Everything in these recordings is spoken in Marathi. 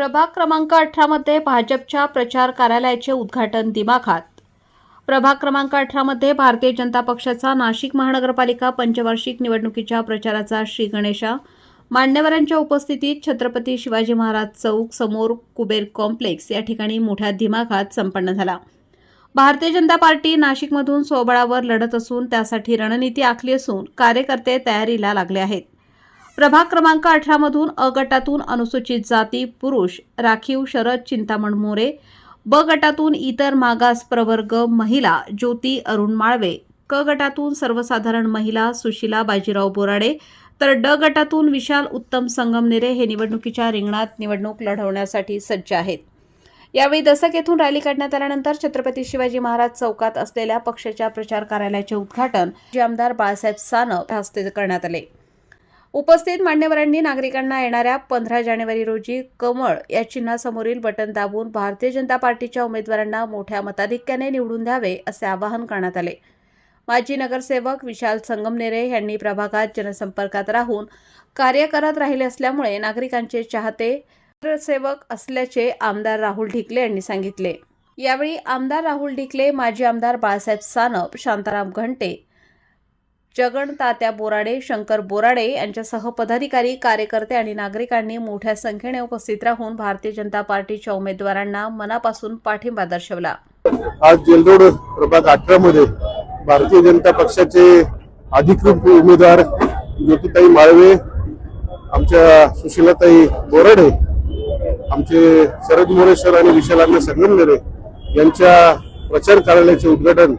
प्रभाग क्रमांक 18 मध्ये भाजपच्या प्रचार कार्यालयाचे उद्घाटन दिमाखात। प्रभाग क्रमांक 18 मध्ये भारतीय जनता पक्षाचा नाशिक महानगरपालिका पंचवार्षिक निवडणुकीच्या प्रचाराचा श्री गणेशा मान्यवरांच्या उपस्थितीत छत्रपती शिवाजी महाराज चौक समोर कुबेर कॉम्प्लेक्स या ठिकाणी मोठ्या दिमाखात संपन्न झाला। भारतीय जनता पार्टी नाशिकमधून स्वबळावर लढत असून त्यासाठी रणनीती आखली असून कार्यकर्ते तयारीला लागले आहेत। प्रभाग क्रमांक 18 मधून अ गटातून अनुसूचित जाती पुरुष राखीव शरद चिंतामण मोरे, ब गटातून इतर मागास प्रवर्ग महिला ज्योती अरुण माळवे, क गटातून सर्वसाधारण महिला सुशीला बाजीराव बोराडे, तर ड गटातून विशाल उत्तम संगमनेरे हे निवडणुकीच्या रिंगणात निवडणूक लढवण्यासाठी सज्ज आहेत। यावेळी दसक येथून रॅली काढण्यात आल्यानंतर छत्रपती शिवाजी महाराज चौकात असलेल्या पक्षाच्या प्रचार कार्यालयाचे उद्घाटन आमदार बाळासाहेब सानप हस्ते करण्यात आले। उपस्थित मान्यवरांनी नागरिकांना येणाऱ्या 15 जानेवारी रोजी कमळ या चिन्हासमोरील बटन दाबून भारतीय जनता पार्टीच्या उमेदवारांना मोठ्या मताधिक्याने निवडून द्यावे असे आवाहन करण्यात आले। माजी नगरसेवक विशाल संगमनेरे यांनी प्रभागात जनसंपर्कात राहून कार्य करत राहिले असल्यामुळे नागरिकांचे चाहते नगरसेवक असल्याचे आमदार राहुल ढिकले यांनी सांगितले। यावेळी आमदार राहुल ढिकले, माजी आमदार बाळासाहेब सानप, शांताराम घंटे, जगन तात्या बोराडे, शंकर बोराडे यांच्यासह पदाधिकारी, कार्यकर्ते आणि नागरिकांनी मोठ्या संख्येने उपस्थित राहून भारतीय जनता पार्टीच्या उमेदवारांना मनापासून पाठिंबा दर्शवला। आज जेलरोड प्रभाग 18 मध्ये भारतीय जनता पक्षाचे अधिकृत उमेदवार ज्योतिताई माळवे, आमच्या सुशीलाताई बोराडे, आमचे शरद मोरे सर आणि विशाल संगमनेरे यांच्या प्रचार कार्यालयाचे उद्घाटन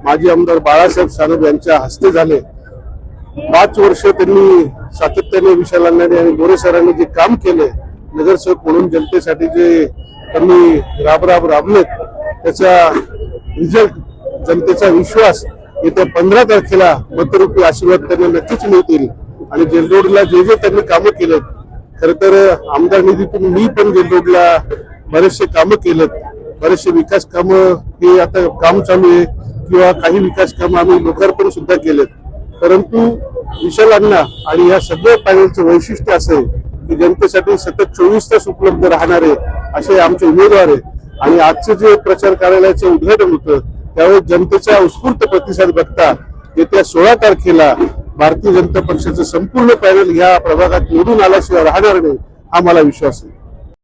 माजी आमदार बाळासाहेब सानप यांच्या हस्ते झाले। 5 वर्ष त्यांनी सातत्याने विशाल आणि मोरे सरांनी जे काम केले, नगरसेवक म्हणून जनतेसाठी जे त्यांनी राबलेत, त्याचा रिझल्ट, जनतेचा विश्वास येत्या 15 तारखेला मतरूपी आशीर्वाद त्यांना नक्कीच मिळतील। आणि जेलरोडला जे जे त्यांनी कामं केलेत, खरं तर आमदार निधीतून मी पण जेलरोडला बरेचसे कामं केलेत, बरेचसे विकास कामं हे आता काम चालू आहे किंवा काही विकास कामं आम्ही लोकार्पण सुद्धा केलेत। परंतु विशालांना आणि या सगळ्या पॅनलचं वैशिष्ट्य असं आहे की जनतेसाठी सतत 24 तास उपलब्ध राहणारे असे आमचे उमेदवार आहे। आणि आजचं जे प्रचार कार्यालयाचं उद्घाटन होतं त्यावेळी जनतेचा उत्स्फूर्त प्रतिसाद बघता येत्या 16 तारखेला भारतीय जनता पक्षाचं संपूर्ण पॅनल या प्रभागात निवडून आल्याशिवाय राहणार नाही, हा मला विश्वास आहे।